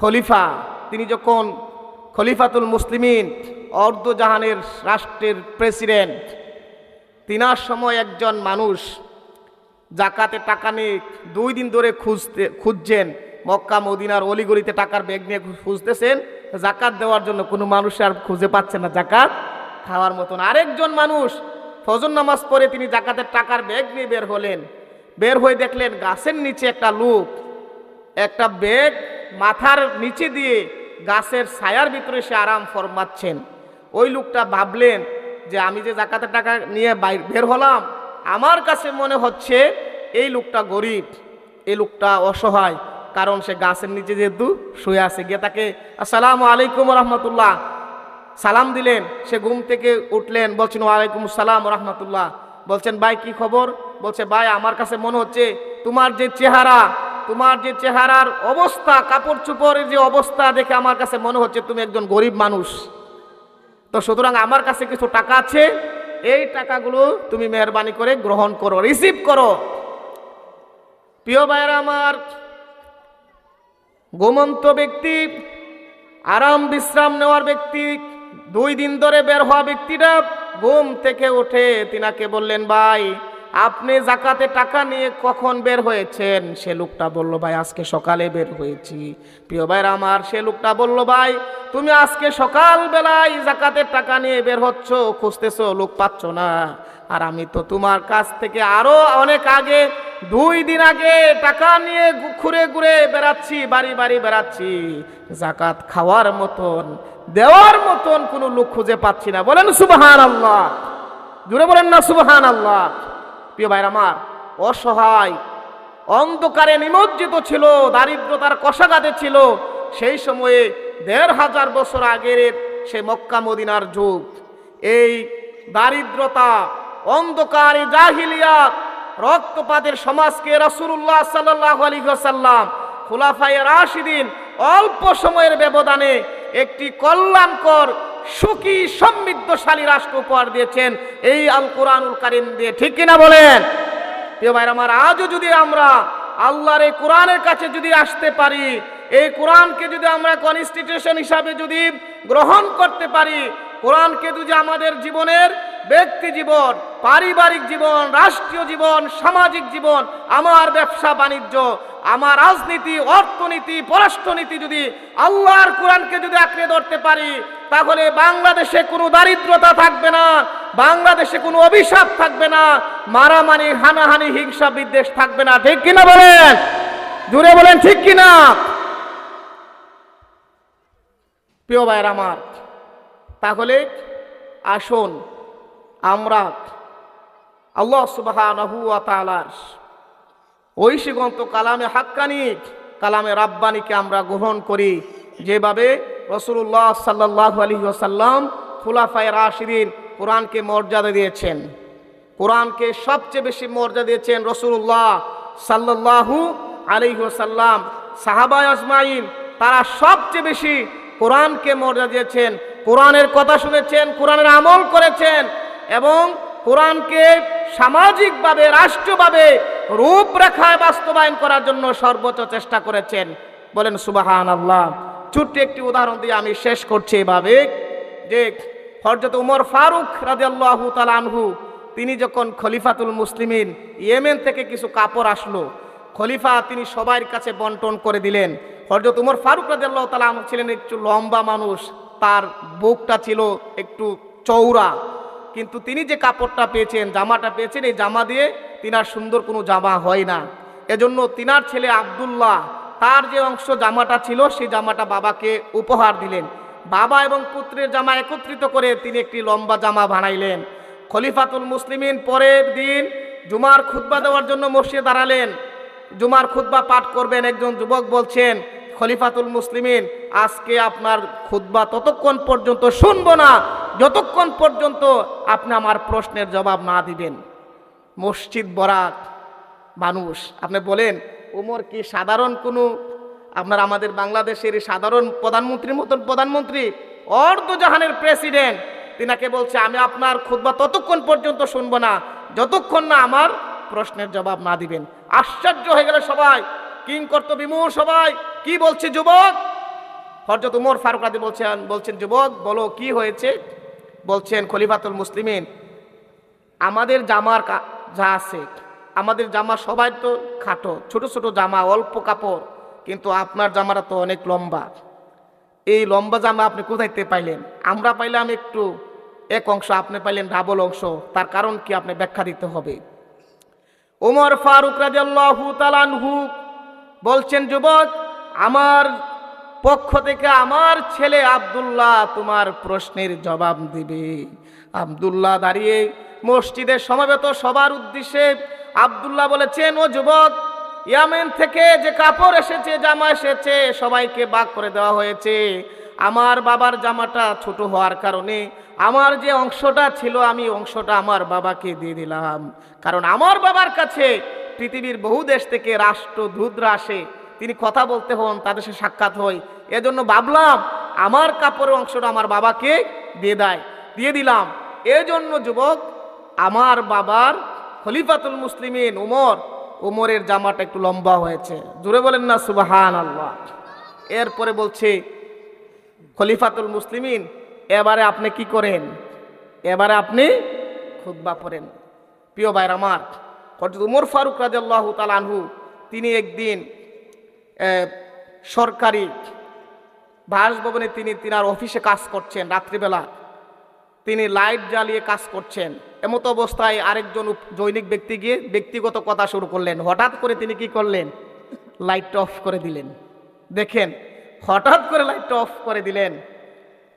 খলিফা, তিনি যখন খলিফাতুল মুসলিমিন অর্ধজাহানের রাষ্ট্রের প্রেসিডেন্ট, তিনার সময় একজন মানুষ জাকাতে টাকা নিয়ে 2 দিন ধরে খুঁজছেন, মক্কা মদিনার অলিগলিতে টাকার ব্যাগ নিয়ে খুঁজতেছেন, জাকাত দেওয়ার জন্য কোনো মানুষ আর খুঁজে পাচ্ছে না জাকাত খাওয়ার মতন। আরেকজন মানুষ ফজর নামাজ পড়ে তিনি জাকাতের টাকার ব্যাগ নিয়ে বের হলেন। বের হয়ে দেখলেন গাছের নিচে একটা লোক একটা ব্যাগ মাথার নিচে দিয়ে গাছের ছায়ার ভিতরে সে আরাম ফরমাচ্ছেন। ওই লোকটা ভাবলেন যে আমি যে জাকাতের টাকা নিয়ে বের হলাম, আমার কাছে মনে হচ্ছে এই লোকটা গরিব, এই লোকটা অসহায়, কারণ সে গাছের নিচে যেহেতু শুয়ে আছে। গিয়ে তাকে আসসালামু আলাইকুম রাহমাতুল্লাহ সালাম দিলেন। সে ঘুম থেকে উঠলেন, বলছেন ওয়ালাইকুম আসসালাম রাহমাতুল্লাহ। বলছেন ভাই কি খবর? বলছে ভাই আমার কাছে মনে হচ্ছে তোমার যে চেহারার অবস্থা, কাপড় চোপড়ের যে অবস্থা দেখে আমার কাছে মনে হচ্ছে তুমি একজন গরিব মানুষ। তো সুতরাং আমার কাছে কিছু টাকা আছে, এই টাকাগুলো তুমি মেহেরবানি করে গ্রহণ করো, রিসিভ করো। প্রিয় ভাইরা আমার, ঘুমন্ত ব্যক্তি, আরাম বিশ্রাম নেওয়ার ব্যক্তি, 2 দিন ধরে বের হওয়া ব্যক্তিটা ঘুম থেকে উঠে তিনাকে বললেন ভাই আপনি জাকাতে টাকা নিয়ে কখন বের হয়েছেন? সে লোকটা বলল ভাই আজকে সকালে বের হয়েছি। প্রিয় ভাইরা আমার, সে লোকটা বলল ভাই তুমি আজকে সকাল বেলায় জাকাতের টাকা নিয়ে বের হচ্ছ, খুঁজতেছো, লোক পাচ্ছ না, আর আমি তো তোমার কাছ থেকে আরো অনেক আগে 2 দিন আগে টাকা নিয়ে ঘুরে ঘুরে বেড়াচ্ছি, বাড়ি বাড়ি বেড়াচ্ছি, জাকাত খাওয়ার মতন, দেওয়ার মতন কোনো লোক খুঁজে পাচ্ছি না। বলেন সুবহানাল্লাহ, জোরে বলেন না সুবহানাল্লাহ। প্রিয় ভাইরা আমার, অসহায় অন্ধকারে নিমজ্জিত ছিল, দারিদ্রতার কষাঘাতে ছিল। সেই সময়ে 1500 বছর আগের সে মক্কা মদিনার যুগ, এই দারিদ্রতা, অন্ধকার, জাহিলিয়াত, রক্তপাতের সমাজকে রাসূলুল্লাহ সাল্লাল্লাহু আলাইহি ওয়াসাল্লাম, খুলাফায়ে রাশিদিন অল্প সময়ের ব্যবধানে একটি কল্যাণকর, সুখী, সমৃদ্ধশালী রাষ্ট্র উপহার দিয়েছেন এই আল কোরআনুল কারীম দিয়ে, ঠিক কিনা বলেন? প্রিয় ভাইরা আমার, আজও যদি আমরা আল্লাহর এই কোরআনের কাছে যদি আসতে পারি, এই কোরআনকে যদি আমরা কনস্টিটিউশন হিসাবে যদি গ্রহণ করতে পারি, কোরআনকে যদি আমাদের জীবনের ব্যক্তি জীবন, পারিবারিক জীবন, রাষ্ট্রীয় জীবন, সামাজিক জীবন, আমার ব্যবসা বাণিজ্য, আমার রাজনীতি, অর্থনীতি, পররাষ্ট্রনীতি যদি আল্লাহর কোরআনকে যদি আঁকড়ে ধরতে পারি, তাহলে বাংলাদেশে কোনো দারিদ্রতা থাকবে না, বাংলাদেশে কোনো অভিশাপ থাকবে না, মারামারি, হানাহানি, হিংসা, বিদ্বেষ থাকবে না, ঠিক কিনা বলেন? জোরে বলেন ঠিক কিনা? প্রিয় ভাইয়ের আমার, তাহলে আসুন আমরা আল্লাহ সুবহানাহু ওয়া তাআলার ঐশীগন্ত কালামে হাক্কানি, কালামে রাব্বানিকে আমরা গ্রহণ করি, যেভাবে রাসূলুল্লাহ সাল্লাল্লাহু আলাইহি ওয়াসাল্লাম খুলাফায়ে রাশিদিন কোরআনকে মর্যাদা দিয়েছেন। কোরআনকে সবচেয়ে বেশি মর্যাদা দিয়েছেন রাসূলুল্লাহ সাল্লাল্লাহু আলাইহি ওয়াসাল্লাম। সাহাবায়ে আজমাইন তারা সবচেয়ে বেশি কোরআনকে মর্যাদা দিয়েছেন, কোরআনের কথা শুনেছেন, কোরআনের আমল করেছেন এবং কোরআনকে সামাজিকভাবে, রাষ্ট্রভাবে রূপরেখায় বাস্তবায়ন করার জন্য সর্বোচ্চ চেষ্টা করেছেন। বলেন সুবহানাল্লাহ। ছোট্ট একটি উদাহরণ দিয়ে আমি শেষ করছি এভাবে, যে হযরত উমর ফারুক রাদিয়াল্লাহু তাআলা আনহু তিনি যখন খলিফাতুল মুসলিমিন, ইয়েমেন থেকে কিছু কাপড় আসলো, খলিফা তিনি সবার কাছে বন্টন করে দিলেন। হযরত উমর ফারুক রাদিয়াল্লাহু তাআলা আনহু ছিলেন একটু লম্বা মানুষ, তার বুকটা ছিল একটু চওড়া, কিন্তু তিনি যে কাপড়টা পেয়েছেন, জামাটা পেয়েছেন, এই জামা দিয়ে তিনার সুন্দর কোনো জামা হয় না। এজন্য তিনার ছেলে আব্দুল্লাহ তার যে অংশ জামাটা ছিল সেই জামাটা বাবাকে উপহার দিলেন। বাবা এবং পুত্রের জামা একত্রিত করে তিনি একটি লম্বা জামা বানাইলেন। খলিফাতুল মুসলিমিন পরের দিন জুমার খুতবা দেওয়ার জন্য মসজিদে দাঁড়ালেন। জুমার খুতবা পাঠ করবেন। একজন যুবক বলছেন, খলিফাতুল মুসলিমিন, আজকে আপনার খুতবা ততক্ষণ পর্যন্ত শুনবো না যতক্ষণ পর্যন্ত আপনি আমার প্রশ্নের জবাব না দিবেন। মসজিদ বরাত মানুষ। আপনি বলেন উমর কি সাধারণ কোনো আমাদের বাংলাদেশের সাধারণ প্রধানমন্ত্রীর মতন প্রধানমন্ত্রী, অর্ধজাহানের প্রেসিডেন্ট, তিনাকে বলছে আমি আপনার খুতবা ততক্ষণ পর্যন্ত শুনবো না যতক্ষণ না আমার প্রশ্নের জবাব না দিবেন। আশ্চর্য হয়ে গেল সবাই, কিং কর্ত বিমূঢ় সবাই, কি বলছে যুবক? হযরত উমর ফারুক রাদিয়াল্লাহু বলছেন, যুবক বলো কি হয়েছে? বলছেন, খলিফাতুল মুসলিমিন, আমাদের জামার যা আছে, আমাদের জামা সবাই তো খাটো, ছোট ছোট জামা, অল্প কাপড়, কিন্তু আপনার জামাটা তো অনেক লম্বা। এই লম্বা জামা আপনি কোথাইতে পাইলেন? আমরা পাইলাম একটু এক অংশ, আপনি পাইলেন ডাবল অংশ। তার কারণ কি আপনি ব্যাখ্যা দিতে হবে। উমর ফারুক রাদিয়াল্লাহু তাআলা আনহু বলছেন, যুবক, আমার পক্ষ থেকে আমার ছেলে আব্দুল্লাহ তোমার প্রশ্নের জবাব দিবে। আব্দুল্লাহ দাঁড়িয়ে মসজিদের সমবেত সবার উদ্দেশ্যে আব্দুল্লাহ বলেছেন, ও যুবক, ইয়ামেন থেকে যে কাপড় এসেছে, জামা এসেছে, সবাইকে ভাগ করে দেওয়া হয়েছে। আমার বাবার জামাটা ছোট হওয়ার কারণে আমার যে অংশটা ছিল আমি অংশটা আমার বাবাকে দিয়ে দিলাম। কারণ আমার বাবার কাছে পৃথিবীর বহু দেশ থেকে রাষ্ট্রদূতরা আসে, তিনি কথা বলতে হন, তাদের সাথে সাক্ষাৎ হয়। এজন্য ভাবলাম আমার কাপড়ের অংশটা আমার বাবাকে দিয়ে দিলাম। এজন্য যুবক, আমার বাবার খলিফাতুল মুসলিমিন উমরের জামাটা একটু লম্বা হয়েছে। জোরে বলেন না সুবহানাল্লাহ। এরপরে বলছে খলিফাতুল মুসলিমিন, এবারে আপনি কি করেন? এবারে আপনি খুতবা পড়েন। প্রিয় ভাইরা আমার, হযরত উমর ফারুক রাদিয়াল্লাহু তাআলা আনহু তিনি একদিন সরকারি বাসভবনে তিনার অফিসে কাজ করছেন। রাত্রিবেলা তিনি লাইট জ্বালিয়ে কাজ করছেন। এমত অবস্থায় আরেকজন জৈনিক ব্যক্তি গিয়ে ব্যক্তিগত কথা শুরু করলেন। হঠাৎ করে তিনি কি করলেন? লাইটটা অফ করে দিলেন। দেখেন, হঠাৎ করে লাইটটা অফ করে দিলেন।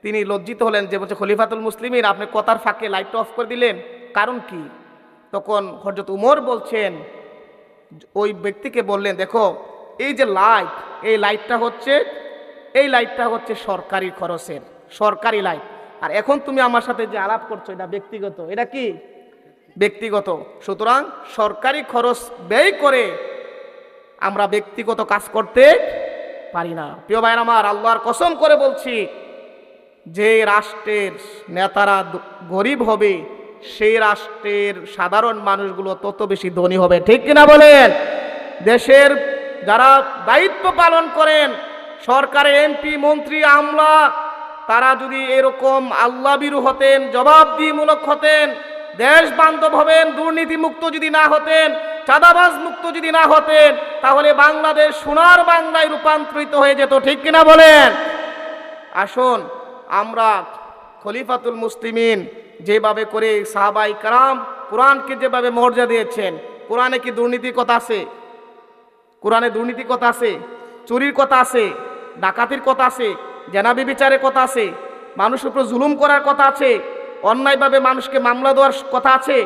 তিনি লজ্জিত হলেন, যে বলছে, খলিফাতুল মুসলিমিন, আপনি কথার ফাঁকে লাইটটা অফ করে দিলেন, কারণ কি? তখন হযরত উমর বলছেন, ওই ব্যক্তিকে বললেন, দেখো, এই যে লাইট, এই লাইটটা হচ্ছে সরকারি খরচের, সরকারি লাইট। আর এখন তুমি আমার সাথে যে আলাপ করছো এটা ব্যক্তিগত, এটা কি ব্যক্তিগত। সুতরাং সরকারি খরচ ব্যয় করে আমরা ব্যক্তিগত কাজ করতে পারি না। প্রিয় ভাইরা আমার, আল্লাহর কসম করে বলছি, যে রাষ্ট্রের নেতারা গরিব হবে সেই রাষ্ট্রের সাধারণ মানুষগুলো তত বেশি ধনী হবে। ঠিক কিনা বলেন? দেশের যারা দায়িত্ব পালন করেন, সরকারের এমপি, মন্ত্রী, আমলা, তারা যদি এরকম আল্লাহভীরু হতেন, জবাবদিহিমূলক হতেন, দেশ বান্ধব হবেন, দুর্নীতিমুক্ত যদি না হতেন, চাঁদাবাজ মুক্ত যদি না হতেন, তাহলে বাংলাদেশ সোনার বাংলায় রূপান্তরিত হয়ে যেত। ঠিক কিনা বলেন? আসুন আমরা খলিফাতুল মুসলিমিন যেভাবে করে সাহাবায়ে কেরাম কোরআনকে যেভাবে মর্যাদা দিয়েছেন, কোরআনে কি দুর্নীতির কথা আছে? কোরআনে দুর্নীতির কথা আছে, চুরির কথা আছে, ডাকাতির কথা আছে, জেনা ব্যভিচারের কথা আছে, মানুষের উপর জুলুম করার কথা আছে, অন্যায়ভাবে মানুষকে মামলা দেওয়ার কথা আছে,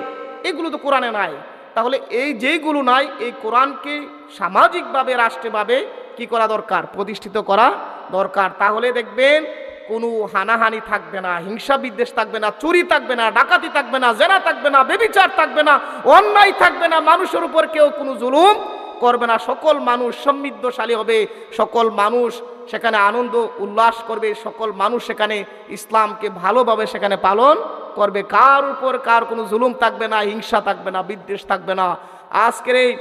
এগুলো তো কোরআনে নাই। তাহলে এই যেইগুলো নাই, এই কোরআনকে সামাজিকভাবে রাষ্ট্রীয়ভাবে কি করা দরকার, প্রতিষ্ঠিত করা দরকার। তাহলে দেখবেন কোনো হানাহানি থাকবে না, হিংসা বিদ্বেষ থাকবে না, চুরি থাকবে না, ডাকাতি থাকবে না, জেনা থাকবে না, ব্যভিচার থাকবে না, অন্যায় থাকবে না, মানুষের উপর কেউ কোনো জুলুম করবে না। সকল মানুষ সমৃদ্ধশালী হবে, সকল মানুষ সেখানে আনন্দ উল্লাস করবে, সকল মানুষ সেখানে ইসলামকে ভালোভাবে সেখানে পালন করবে। কার উপর কার কোনো জুলুম থাকবে না, হিংসা থাকবে না, বিদ্বেষ থাকবে না। আজকের এই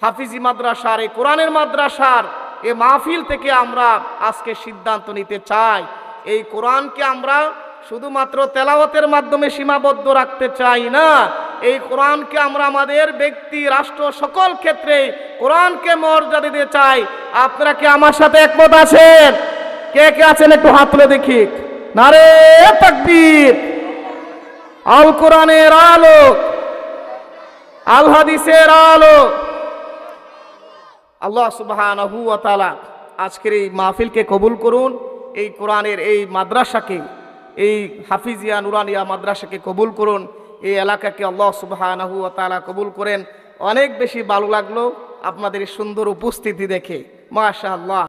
হাফিজি মাদ্রাসার, এই কোরআনের মাদ্রাসার এই মাহফিল থেকে আমরা আজকে সিদ্ধান্ত নিতে চাই, এই কোরআনকে আমরা শুধুমাত্র তেলাওয়াতের মাধ্যমে সীমাবদ্ধ রাখতে চাই না। এই কোরআনকে আমরা আমাদের ব্যক্তি, রাষ্ট্র, সকল ক্ষেত্রে কোরআনকে মর্যাদা দিতে চাই। আপনারা কি আমার সাথে একমত আছেন? কে কে আছেন একটু হাত তুলে দেখি। নারে তাকবীর! আল কোরআনের আলো, আল হাদিসের আলো। আল্লাহ সুবহানাহু ওয়া তাআলা আজকের এই মাহফিলকে কবুল করুন, এই কোরআনের এই মাদ্রাসাকে, এই হাফিজিয়া নুরানিয়া মাদ্রাসাকে কবুল করুন, এই এলাকাকে আল্লাহ সুবহানাহু ওয়া তাআলা কবুল করেন। অনেক বেশি ভালো লাগলো আপনাদের সুন্দর উপস্থিতি দেখে, মাশাআল্লাহ।